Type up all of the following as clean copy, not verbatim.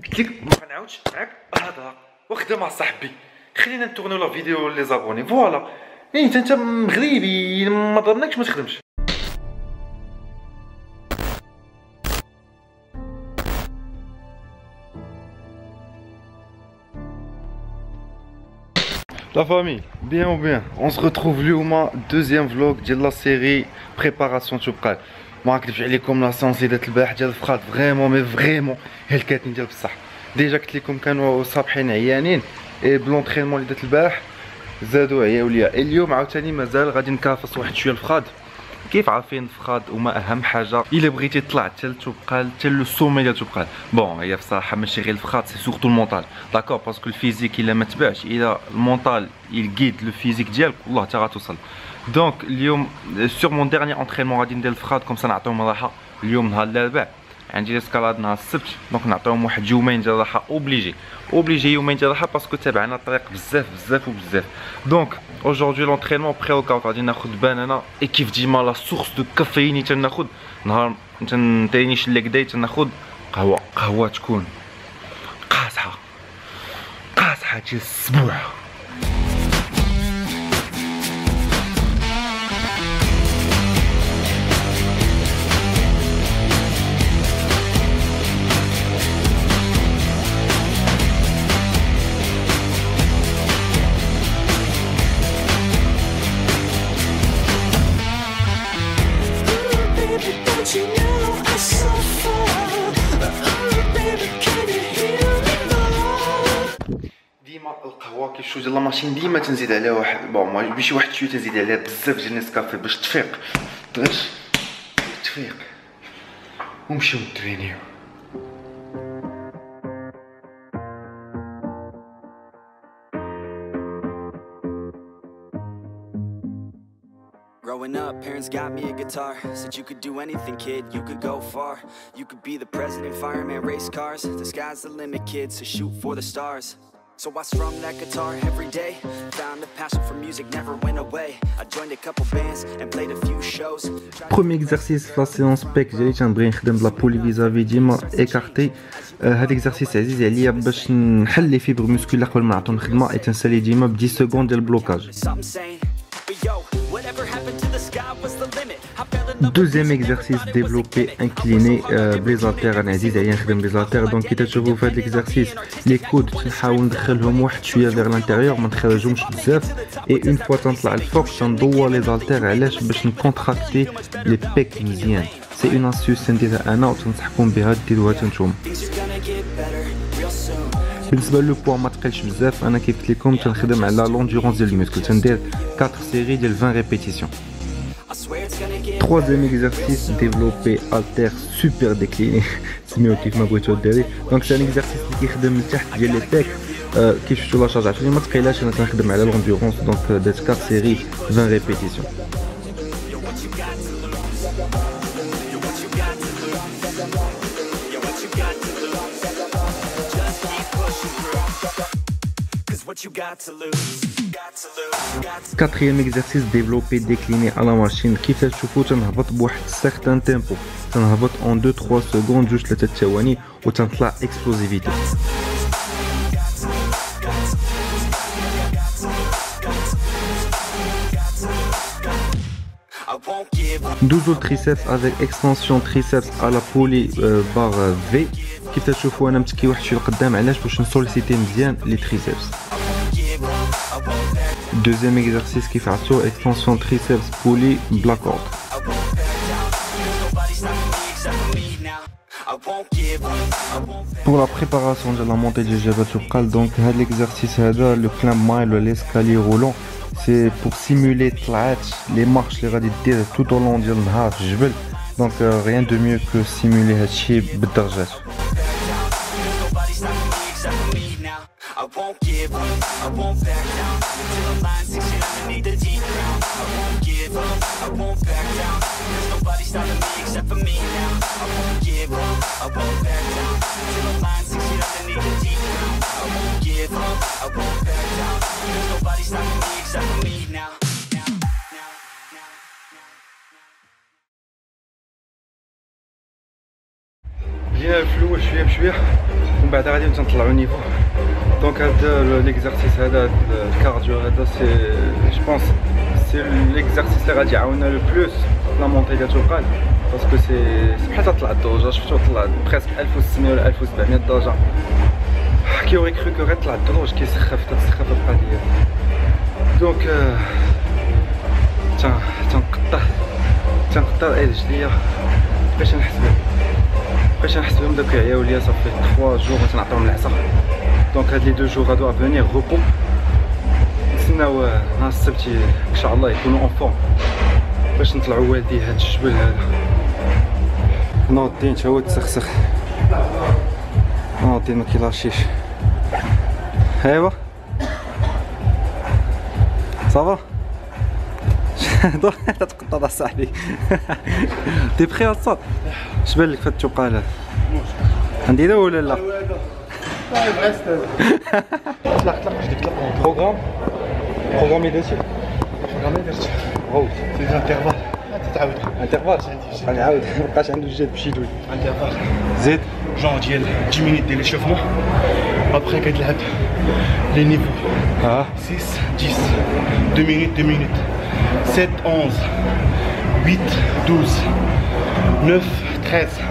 قلت لك ما نعاودش معاك هضره واخدا مع صاحبي. خلينا نتورنيو لا فيديو لي زابوني فوالا. انت مغربي ما ضرناكش ما تخدمش. La famille, bien ou bien, on se retrouve اليوم deuxième vlog ديال لا série préparation تبقى. ما نكذبش عليكم لا سونس اللي دات البارح ديال الفخاد فريمون مي فريمون هلكاتني ديال بصح. ديجا قلت لكم كانوا صابحين عيانين اي بلونطرينمون اللي دات البارح زادوا عياو ليا. اليوم عاوتاني مازال غادي نكافص واحد شويه الفخاد. كيف عارفين الفخاد هما اهم حاجه الا بغيتي تطلع حتى لتبقال حتى لو سومي ديال تبقال. بون هي بصراحه ماشي غير الفخاد سي سورتو المونطال داكور باسكو الفيزيك الا ما تبعش الا المونطال يلقيد لو فيزيك ديالك والله حتى غتوصل. دونك اليوم سور مون ديرني اونترينمون غادي ندير الفخاد كوم سا نعطيهم راحه. اليوم نهار الاربعاء عندي ليسكالاد نهار السبت دونك نعطيهم واحد يومين ديال الراحه اوبليجي يومين ديال الراحه باسكو تابعنا الطريق بزاف وبزاف. دونك aujourd'hui l'entraînement pré-workout غادي ناخد بانانا اي كيف ديما لا سورس دو كافيين تناخد نهار تنترينيش اللي تناخد قهوه تكون قاصحه ديال السبوع. ديما القهوه كي شو ديال لا ماشين ديما تنزيد عليها واحد بون ماشي واحد شويه تنزيد عليها بزاف ديال نسكافي باش تفيق ونمشيو نترينيو. Growing up, parents got me a guitar. Said you could do anything, kid, you could go far. You could be the president, fireman, race cars. The sky's the limit, kid, so shoot for the stars. So I strummed that guitar every day. Found a passion for music, never went away. I joined a couple bands and played a few shows. Premier exercice في la séance pec ديالي تنبغي نخدم بلا بولي فيزافي ديما ايكارتي. هاد اكزرسيس عزيز عليا باش نحل لي فيبر مسكولار قبل ما نعطيو الخدمه اي تنسالي ديما ب 10 سكوند ديال البلوكاج. Deuxième exercice développé incliné les haltères انا عزيز عليا نخدم les haltères. دونك كي تشوفوا في هذا الاكزرسيس لي كود تنحاول ندخلهم واحد شويه فيغ لانتيريور ما نخرجهمش بزاف اي اون فوا تنطلع الفوق تندور لي haltères علاش باش نكونتراكتي لي بيك مزيان. سي اون اسيوس نديرها انا وتنصحكم بها ديروها نتوما. بالنسبه لو بوا ما تقلش بزاف انا كيف قلت لكم تنخدم على لوندورونس ديال الميسكل تندير 4 سيري ديال 20 ريبيتيسيون. Troisième exercice développé haltère super décliné سميوه كيف ما بغيتو ديري. دونك سي ان اكزرسيس اللي كيخدم من تحت ديال لي بيك كيف شفتوا لا شارج عفري ما تقيلاش انا كنخدم على لوندورونس دونك درت 4 سيري 20 ريبيتيسيون. Quatrième exercice développé décliné à la machine كيفاش تشوفوا تنهبط بواحد certain tempo تنهبط en 2-3 secondes جوج 3 ثواني وتنطلع explosivité. Douzou triceps avec extension triceps à la poly barre V. كيف تشوفوا انا متكي واحد شويه لقدام علاش باش نسوليسيتي مزيان لي triceps. Deuxième exercice qui fait sur extension triceps poly black cord. Pour la préparation de la montée du jabot subcal, donc l'exercice le climb mile, l'escalier roulant, c'est pour simuler les marches les radicales tout au long du jabot. Donc rien de mieux que simuler هادشي بالدرجات. I won't give up, I won't back down till the line 6 feet underneath the deep ground. I won't give up, I won't back down. There's nobody stopping me except for me now. I won't give up, I won't back down till the line 6 feet underneath the deep ground. I won't give up, I won't back down. There's nobody stopping me except for me now. Bien flou. الاول شويه بشويه ومن بعد غادي نطلعوا نيفو. دونك هذا ليكزارسيس هذا الكارديو هذا سي جو بونس سي ليكزارسيس اللي غادي يعاوننا لو بلوس لا مونتي ديال القلب باسكو سي بحال تطلع الدرجه. شفتو طلع بريسك 1600 ولا 1700 درجه. كي اوري كرو كو غيطلع الدروج كيسخف تتسخف القضيه. دونك تنقطع رجليا باش نحس بهم داك يعياو ليا صافي 3 جور ما تنعطيهم العصا. دونك هاد لي 2 جور هادو افونيغ روبو نتسناو نهار السبت ان شاء الله يكونوا اون فورم باش نطلعوا والدي هاد الجبل هذا. نوضين تا هو تسخسخ نوضين ما كيلاشيش. ايوا صافا تتقطع صاحبي. تي بخي الصوت شبان لك في التقال هذا؟ عندي ذا ولا لا؟ طلق بروغرام اللي درتي غوت سي انترفال تتعاود انترفال غنعاود مابقاش عنده الجهد باش يدوي انترفال زيد جون ديال 10 مينيت ديال ليشوفمون ابخي كتلعب لي نيفو 6 10 2 مينيت 2 مينيت 7 11 8 12 9 13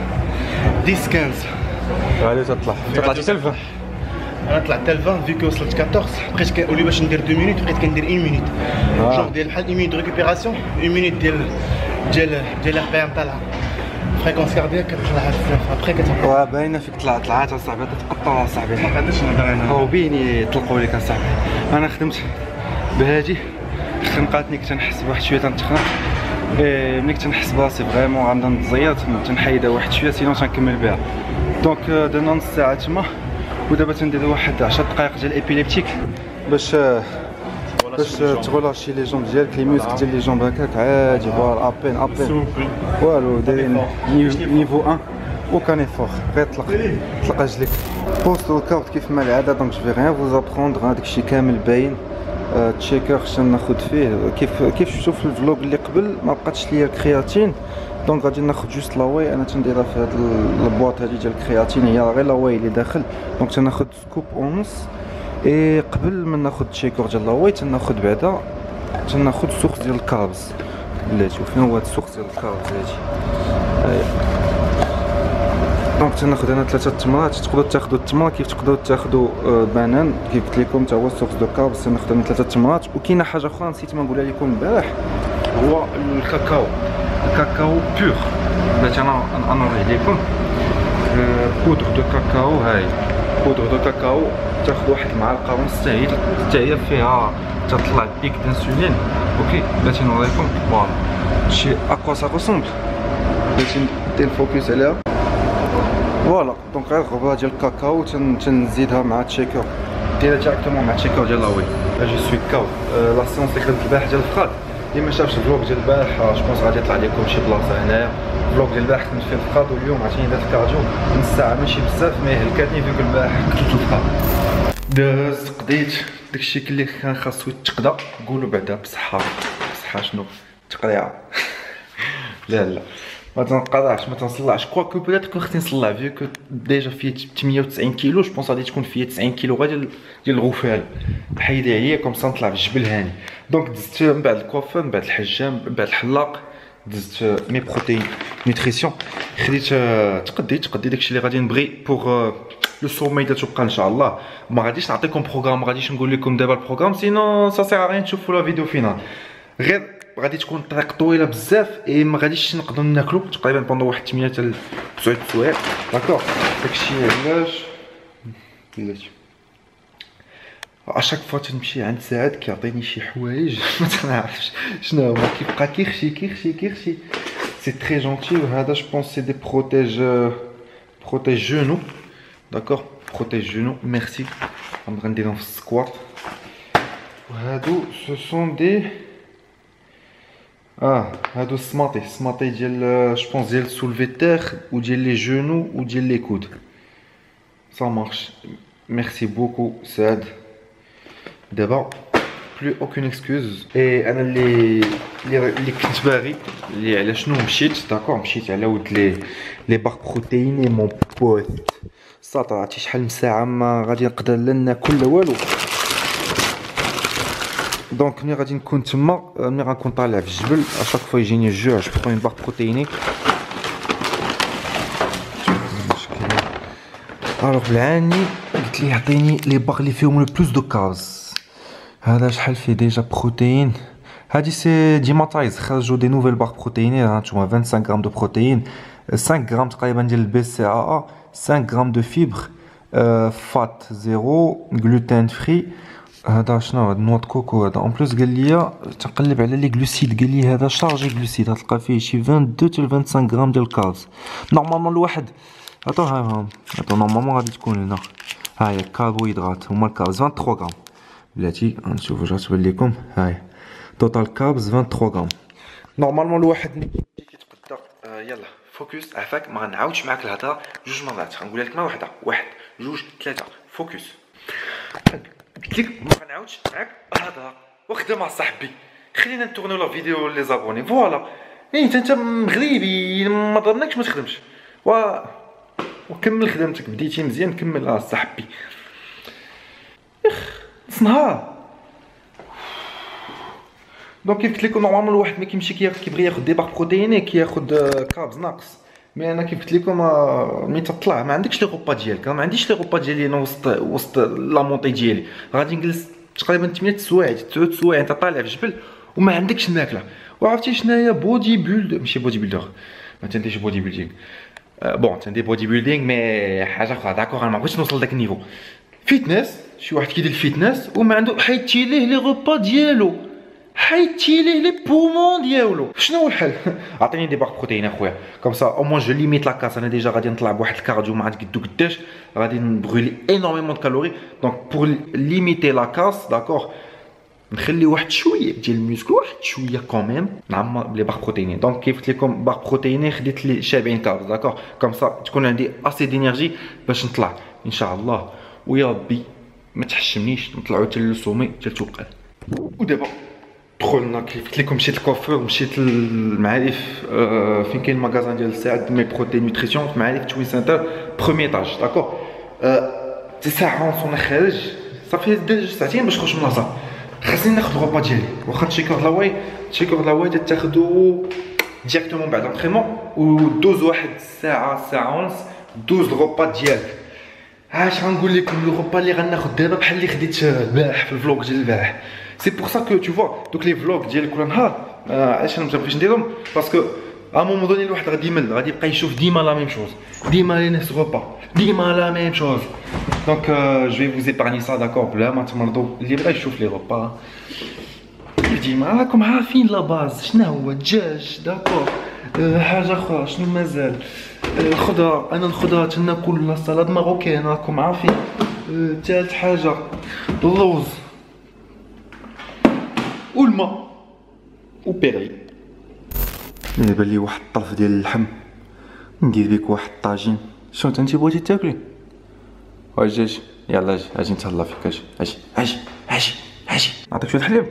10 15 غادي تطلع حتى ل 20. انا طلعت حتى ل 20 فيكو وصلت 14 بقيت كنقول لي باش ندير 2 مينيت بقيت كندير 1 مينيت جونغ ديال بحال 1 مينيت دو ريكوبيراسيون 1 مينيت ديال الار بي ام طالعه فريكونس كاردياك كتطلع بزاف ابخي كتبقى باينه فيك طلعات اصاحبي تتقطع اصاحبي. ما قادرش نهضر انا هو بيني يطلقوا لك اصاحبي. انا خدمت بهادي خنقاتني كنت نحس بواحد شويه تنتخنق. ملي كنت نحس براسي فريمون غنبدا نتزيط تنحيدها واحد شويه سينو تنكمل بها. دونك درنا نص ساعه تما ودابا تندير واحد 10 دقائق ديال الابيليبتيك باش تغولاشي لي جومب ديالك لي موسك ديال لي جومب هكاك عادي. فوالا ابين والو دايرين نيفو 1 وكان ايفور غير طلق رجليك بوست وركاوت كيف ما العاده. دونك جو في غيان فوز ابروندر هذاك الشيء كامل باين. تشيكر خصنا ناخذ فيه كيف شفتوا في الفلوق اللي قبل ما بقاتش ليا الكرياتين. دونك غادي ناخذ جوست لاواي انا تنديرها في هاد البواط هادي ديال الكرياتين هي غير لاواي اللي داخل. دونك تناخذ سكوب ونص اي قبل ما ناخذ تشيكر ديال لاواي تناخذ بعدا تناخذ سوخ ديال الكاربز. بلاتي وفين هو هاد السوخ ديال الكاربز هادي. دونك تناخذ انا 3 تمرات. تقدروا تاخذوا التمره كيف تقدروا تاخذوا بانان كيف قلت لكم حتى هو سورس دو كاربز. تناخذ انا 3 تمرات. وكاينه حاجه اخرى نسيت ما نقولها لكم البارح هو الكاكاو بور. بغيت انا نوريه لكم بودر دو كاكاو. هاي بودر دو كاكاو تاخذ واحد المعلقه ونص حتى هي فيها تطلع بيك دانسولين. اوكي بغيت نوريكم فوالا شي اكوا سا ريسومبل. بغيت ندير الفوكس عليها فوالا. دونك غير غربه ديال الكاكاو تنزيدها مع التشيكر ديرها ديريكتومون مع التشيكر ديال لاوي. جو سوي كاو لا سيونس اللي خدمت البارح ديال الفخاد اللي ما شافش الفلوق ديال البارح جوبونس غادي يطلع لكم شي بلاصه هنايا. الفلوق ديال البارح كنت فيه الفخاد واليوم عرفتيني درت الكارديو نص ساعه ماشي بزاف مي هلكاتني فيك البارح قتلت الفخاد. دازت قضيت داكشي اللي كان خاصو يتقضى. قولوا بعدا بصحه شنو تقريعه لا ما تنقطعش ما تنصلعش كواكو بلات كون خصني نصلع فيكو ديجا فيه 98 كيلو. جو بونس غادي تكون فيه 90 كيلو غير ديال الغفال حيدها عليا كوم سا نطلع في الجبل هاني. دونك دزت من بعد الكوافير من بعد الحجام من بعد الحلاق دزت مي بروتين نوتريسيون. خديت تقدي داكشي اللي غادي نبغي بوغ لو سومي ديال تبقى ان شاء الله. ما غاديش نعطيكم بروغرام ما غاديش نقول لكم دابا البروغرام سينو سا سير غير تشوفوا لا فيديو فينال. غير غادي تكون الطريق طويله بزاف اي ما غاديش نقدروا ناكلو تقريبا بوندو واحد 8 حتى 9 سوايع. داكوغ داكشي علاش بلاتي اشاك فوا تنمشي عند سعد كيعطيني شي حوايج ما تنعرفش شنو هما كيبقى كيخشي سي تري جونتي. وهذا جو بونس سي دي بروتيج جونو داكوغ بروتيج جونو ميرسي غنبغي نديرهم في السكوات. وهادو سو سون دي هادو سماطي ديال جو بونس ديال سولفي تيغ وديال لي جونو وديال لي كود سا مارش. ميرسي بوكو سعد. دابا بلو اوكين اكسكوز. اي انا اللي كنت باغي اللي على شنو مشيت داكور، مشيت على ود لي باغ بروتييني مون بوت صاط. عرفتي شحال من ساعه ما غادي نقدر لا ناكل لا والو. دونك ملي غادي نكون تما، ملي غنكون طالع في الجبل اشاك فوا يجيني الجوع جو برون باغ بروتييني. الوغ بالعاني قلت ليه يعطيني لي باغ اللي فيهم لو بلوس دو كاربز. هذا شحال فيه ديجا بروتيين. هادي سي ديماتايز، خرجوا دي نوفيل باغ بروتييني. هانتوما 25 غرام دو بروتيين، 5 غرام تقريبا ديال البي سي ا ا، 5 غرام دو فيبر، فات زيرو، غلوتين فري. هذا شنو هاد نوع كوكو هذا اون بلوس. قال لي تنقلب على لي غلوسيد، قال لي هذا شارجي غلوسيد، غتلقى فيه شي 22 حتى 25 غرام ديال الكاربز. نورمالمون الواحد هاهم نورمالمون غادي تكون هنا. ها هي الكربوهيدرات هما الكاربز 23 غرام. بلاتي غنشوفو واش غتبان لكم. ها هي توتال كاربز 23 غرام. نورمالمون الواحد ملي كيتقدر. يلا فوكس عفاك، ما غنعاودش معاك الهضره جوج مرات، غنقولها لك مره واحده، 1 2 3 فوكس. قلت لك ما غنعاودش معاك الهضره، وخدم مع صاحبي، خلينا نتورنيو لا فيديو لي زابوني فوالا. انت مغربي ما ضرناكش ما تخدمش وكمل خدمتك، بديتي مزيان كمل صاحبي. نهار دونك كيف قلت لكم نورمالمون الواحد ملي كيمشي كيبغي ياخذ دي باغ بروتييني كياخذ كاربز ناقص. مي انا كيف قلت لكم ملي تطلع ما عندكش لي غوبا ديالك، ما عنديش لي غوبا ديالي انا وسط لا مونطي ديالي. غادي نجلس تقريبا 8 سوايع 9 سوايع انت طالع في الجبل وما عندكش الماكله. وعرفتي شناهي بودي بيلد، ماشي بودي بيلدر، ما تنديش بودي بيلدينغ. بون تندير بودي بيلدينغ مي حاجه اخرى داكوغ. انا ما بغيتش نوصل لذاك النيفو. فيتنس، شي واحد كيدير الفيتنس وما عنده حيدتي ليه لي غوبا ديالو، حيدتي ليه لي بومون ديالو. شنو هو الحل؟ عطيني دي باغ بروتيين اخويا كوم سا او موان جو ليميت لا كاس. انا ديجا غادي نطلع بواحد الكارديو ما عرفت قدو قداش، غادي نبغولي انورميمون دو كالوري. دونك بور ليميتي لا كاس داكوغ نخلي واحد شويه ديال الميسكل، واحد شويه كوميم نعمر بلي باغ بروتيين. دونك كيف قلت لكم باغ بروتيين خديت لي شابعين كارب داكوغ كوم سا تكون عندي اسي دينيرجي باش نطلع ان شاء الله. ويا ربي ما تحشمنيش نطلعوا حتى للسومي حتى لتوقال. ودابا دخلنا كيف قلت لكم مشيت للكوافور، مشيت للمعارف فين كاين المغازان ديال سعد مي بروتي نوتريسيون في معارف توين سنتر بروميي ايطاج داكوغ. ساعه ونص وانا خارج صافي دير ساعتين باش نخرج من الهزار. خاصني ناخذ الغوبا ديالي واخا تشيكور لاواي تاخذو ديريكتومون بعد لونطريمون ودوز واحد ساعه ونص دوز الغوبا ديالك. اش غنقول لكم الغوبا اللي غناخذ دابا بحال اللي خديت البارح في الفلوق ديال البارح. سي بور سا كو تو فوا دوك لي فلوق ديال كل نهار علاش انا متبغيش نديرهم باسكو ا مومون دوني الواحد غادي يمل، غادي يبقى يشوف ديما لا ميم شوز، ديما لي نفس غوبا، ديما لا ميم شوز. دونك جو في فوز ايبارني سا داكور بلا ما تمرضوا. اللي بغا يشوف لي غوبا ديما راكم عارفين لا باز شنو هو الدجاج داكور. حاجه اخرى شنو مازال الخضره، انا الخضره تناكل لا سلطه ماروكان راكم عارفين. ثالث حاجه اللوز والماء وبيري. دابا لي واحد الطرف ديال اللحم ندير بيك واحد الطاجين. شنو انت بغيتي تاكلي؟ اجي يلا اجي نتهلا فيك. اجي نعطيك شويه الحليب.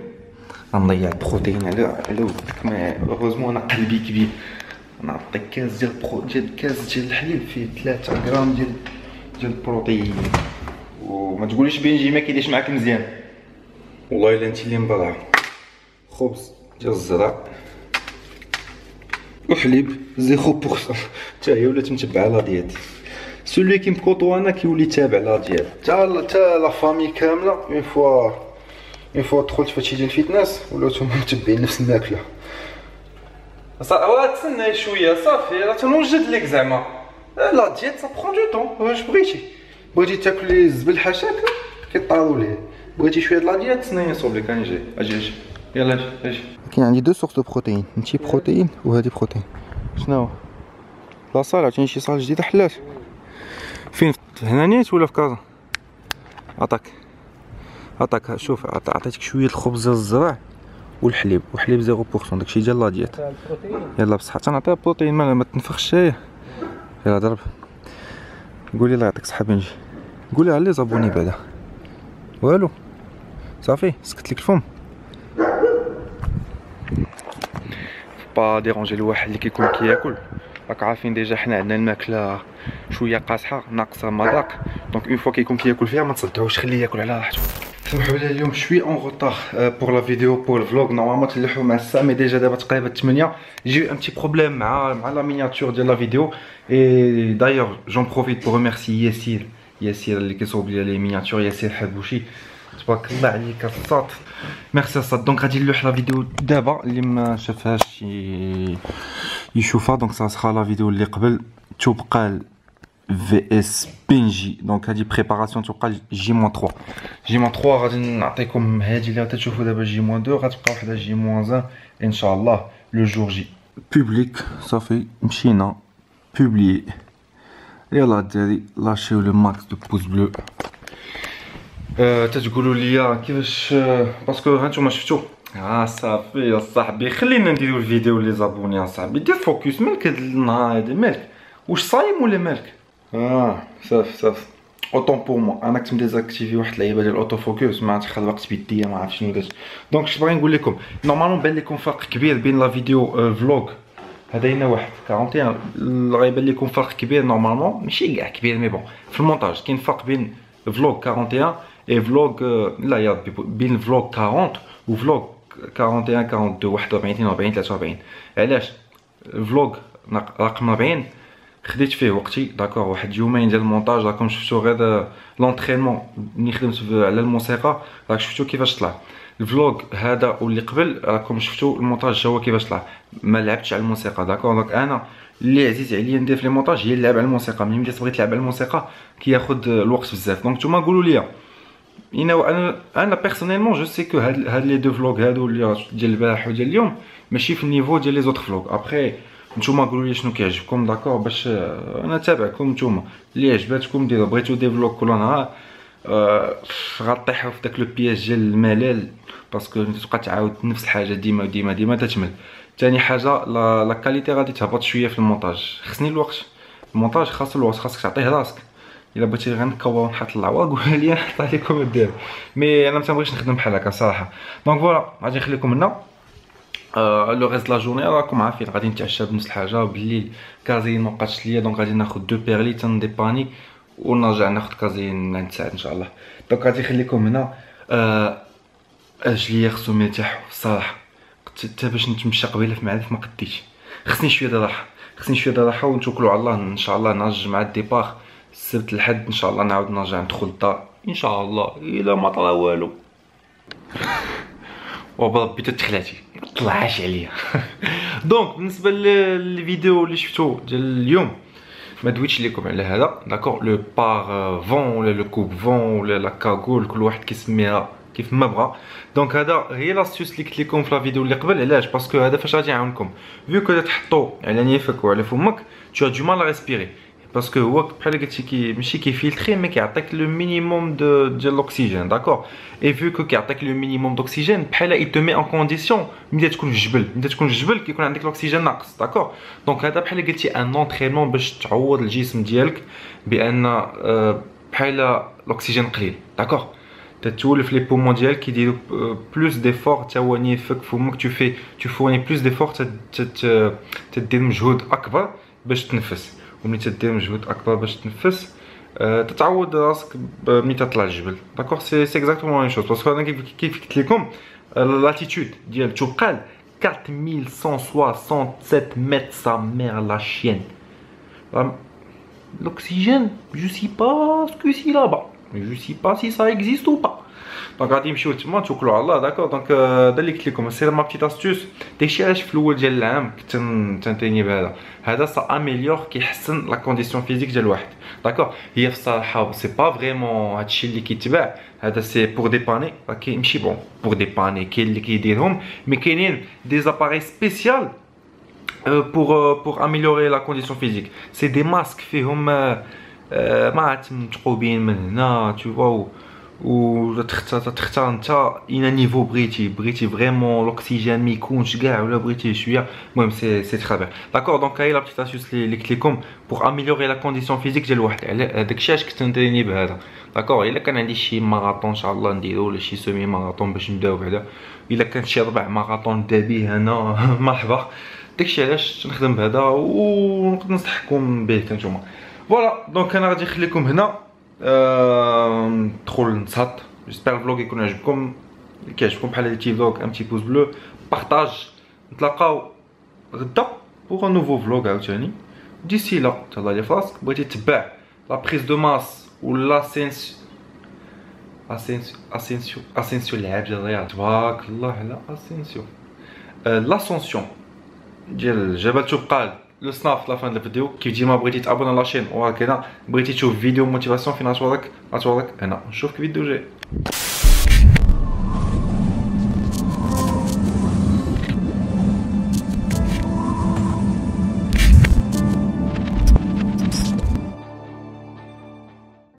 غنضيع البروتين على ولدك. ما هوزمون انا قلبي كبير. نعطيك كاس ديال الحليب فيه 3 غرام ديال البروتين. وما تقوليش بنجي ما كيديرش معاك مزيان والله الا انت اللي مبرع. خبز ديال الزرع وحليب 0% حتى هي ولات متبعه لا ديات. سولي كي مكوطو انا كيولي تابع لا ديال حتى لا فامي كامله. اون فوا دخلت فهادشي ديال الفيتنس ولاو هما متبعين نفس الماكله. صافي تسنى شويه صافي راه تنوجد لك زعما لا ديات سا برون دو طون. واش بغيتي تاكلي الزبل حاشاك كيطاروا ليه، بغيتي شويه د لا ديات تسنى نصوب لك. اجي يلا اجي. كاين عندي دو سورس دو بروتين، انتي بروتين وهادي بروتين. شنو لا صال عاوتاني شي صال جديده حلات فين هنا نيت ولا في كازا؟ عطاك شوف عطيتك شويه الخبز ديال الزرع والحليب 0% داكشي ديال لا ديات. يلا بصح تنعطيها بروتين ما تنفخش. يلا ضرب. قولي الله يعطيك صحه بنجي. قولي على لي زابوني بعدا والو صافي سكت لك الفم. با ديرونجي الواحد اللي كيكون كياكل. راك عارفين ديجا حنا عندنا الماكله شويه قاصحه ناقصه مذاق، دونك اون فوا كيكون كياكل فيها ما تصدعوش، خليه ياكل على راحته. سمحوا لي اليوم شوي اون روطار بور لا فيديو بور الفلوغ. نورمالمون تلحو مع الساعه مي ديجا دابا تقريبا 8. جي ان بتي بروبليم مع لا مينياتور ديال لا فيديو. اي دايوغ جون بروفيت بور ريميرسي ياسير اللي كيصوب لي لي مينياتور، ياسير حبوشي تبارك الله عليك الصاد، ميرسي الصاد. دونك غادي نلوح لا فيديو دابا اللي ما شافهاش يشوفها. دونك سا سخا لا فيديو اللي قبل توبقال في اس بنجي. دونك هذه بريباراسيون توبقال جي 3. جي 3 غادي نعطيكم هذه اللي غتشوفوا دابا جي 2، غتبقى وحده جي 1 ان شاء الله لو جور جي. بوبليك صافي مشينا بوبليي. يلا الدراري لاشيو لو ماكس دو بوز بلو. تتقولوا لي كيفاش باسكو هانتوما شفتوا صافي يا صاحبي خلينا نديرو الفيديو لي زابوني يا صاحبي. دير فوكس مالك هاد النهار هذا، مالك واش صايم ولا مالك؟ صافي اوتون بور موا انا كنت مديزاكتيفي واحد اللعيبه ديال الاوتو فوكس ما عرفتش خد الوقت بيديا ما عرفتش شنو درت. دونك اش باغي نقول لكم، نورمالمون بان لكم فرق كبير بين لا فيديو فلوغ هذا هنا واحد 41 غيبان لكم فرق كبير نورمالمون ماشي كاع كبير مي بون في المونتاج كاين فرق بين فلوغ 41 اي فلوغ لا يا بين فلوغ 40 و فلوغ 41 42 41 42 43. علاش الفلوغ رقم 40 خديت فيه وقتي داكوغ واحد يومين ديال المونتاج. راكم شفتوا غير لونطرينمون ملي خدمت على الموسيقى، راك شفتوا كيفاش طلع. الفلوغ هذا واللي قبل راكم شفتوا المونتاج هو كيفاش طلع، ما لعبتش على الموسيقى داكوغ. دونك انا اللي عزيز عليا ندير في لي مونتاج هي نلعب على الموسيقى. ملي بديت بغيت نلعب على الموسيقى كياخذ الوقت بزاف. دونك نتوما قولوا لي انا بيرسونيلمون جو سي كو هاد لي دو فلوغ هادو اللي ديال البارح وديال اليوم ماشي في النيفو ديال لي زوط فلوغ. ابخي نتوما قولوا لي شنو كيعجبكم داكوغ باش انا تابعكم. نتوما اللي عجباتكم ديروا، بغيتو دي فلوغ كل نهار غطيحوا في داك لو بياج ديال الملل باسكو تبقى تعاود نفس الحاجه ديما ديما ديما تتمل. ثاني حاجه لا كاليتي غادي تهبط شويه في المونتاج. خصني الوقت، المونتاج خاص الوقت، خاصك تعطيه راسك. الا بغيتي غير نكوا ونحط العوا قولوا لي نحط عليكم الدير، مي انا ما تنبغيش نخدم بحال هكا صراحه. دونك فوالا غادي نخليكم هنا لو ريست لا جورني راكم عارفين غادي نتعشى بنفس الحاجه. بالليل كازين مابقاتش ليا دونك غادي ناخذ دو بيرلي تنديباني ونرجع ناخذ كازين من عند سعد ان شاء الله. دونك غادي نخليكم هنا. رجليا خصهم يرتاحوا الصراحه، حتى باش نتمشى قبيله في معرف ما قديتش. خصني شويه ديال الراحه ونتوكلوا على الله. ان شاء الله نرجع مع الديبار السبت الحد ان شاء الله نعاود نرجع ندخل الدار ان شاء الله الا ما طرا والو. وبربي تتخلاتي ما طلعش عليا. دونك بالنسبه للفيديو اللي شفتو ديال اليوم ما دويتش لكم على هذا داكوغ لو بار فون ولا لو كوب فون ولا لا كاغول كل واحد كيسميها كيف ما بغا. دونك هذا هي لاستيوس اللي قلت لكم في لا فيديو اللي قبل. علاش؟ باسكو هذا فاش غادي يعاونكم فيو كو تحطو على نيفك وعلى فمك تو دو مال ريسبيري باسكو هو بحال قلتي ماشي كيفلتري مي كيعطيك لو مينيموم ديال الاكسجين داكوغ. اي فيو كو كيعطيك لو مينيموم دوكسيجين بحال اي تو مي ان كونديسيون ملي تكون في الجبل كيكون عندك الاكسجين ناقص داكوغ. دونك هذا بحال قلتي ان اونترينمون باش تعوض الجسم ديالك بان بحال الاكسجين قليل داكوغ. تتولف لي بومون ديالك كيديروا بلوس ديفور تا هو نيفك فمك تو فورني بلوس ديفور تدير مجهود اكبر باش تنفس. وملي تدير مجهود اكبر باش تنفس تتعود راسك ملي تطلع الجبل داكوغ. سي اكزاكتومون ميم شوز باسكو انا كيف قلت لكم لاتيتود ديال توبقال 4167 متر سا مير لا شين. l'oxygène je sais pas ce que c'est là-bas, je sais pas si ça existe ou pas. دونك غادي نمشيو تما نتوكلوا على الله داكوغ. دونك هذا اللي قلت لكم سي ما بتيت استوس. داكشي علاش في الاول ديال العام كنت تنتيني بهذا سا اميليور كيحسن لا كونديسيون فيزيك ديال الواحد داكوغ. هي في الصراحه سي با فريمون هادشي اللي كيتباع، هذا سي بور ديباني ماشي بون بور ديباني كاين اللي كيديرهم مي كاينين دي زاباري سبيسيال pour améliorer la condition physique. C'est des masques فيهم ما متقوبين من هنا tu vois و تختار انت اين نيفو بغيتي فريمون الاكسجين ما يكونش كاع ولا بغيتي شويه. المهم سي تري بيان داكوغ. دونك هاي لا بتيت اسيوس اللي قلت لكم بور اميليوري لا كونديسيون فيزيك ديال الواحد. داكشي علاش كنت نتريني بهذا داكوغ. الا كان عندي شي ماراطون ان شاء الله نديرو ولا شي سيمي ماراطون باش نبداو بعدا. الا كان شي 4 ماراطون نبدا به انا مرحبا داكشي علاش نخدم بهذا ونقدر ننصحكم به كنتوما. فوالا دونك انا غادي نخليكم هنا ندخل نصهد. جيسبر الفلوق يكون عجبكم، كيعجبكم بحال هادي تي فلوق ام تي بوز بلو بارطاج. نتلاقاو غدا بوغ ان نوفو فلوق عاوتاني. ديسي لا تهلا لي فراسك بغيتي تتبع لا بريز دو ماس ولا اسينسيو اللعاب ديال الرياض تبارك الله على اسينسيو. لاسونسيون ديال جبل تبقال لو سناف لا فان ديال الفيديو. كيف ديما بغيتي تابونا لاشين وهكذا بغيتي تشوف فيديو موتيفاسيون فين غتوريك هنا. نشوفك فيديو جاي.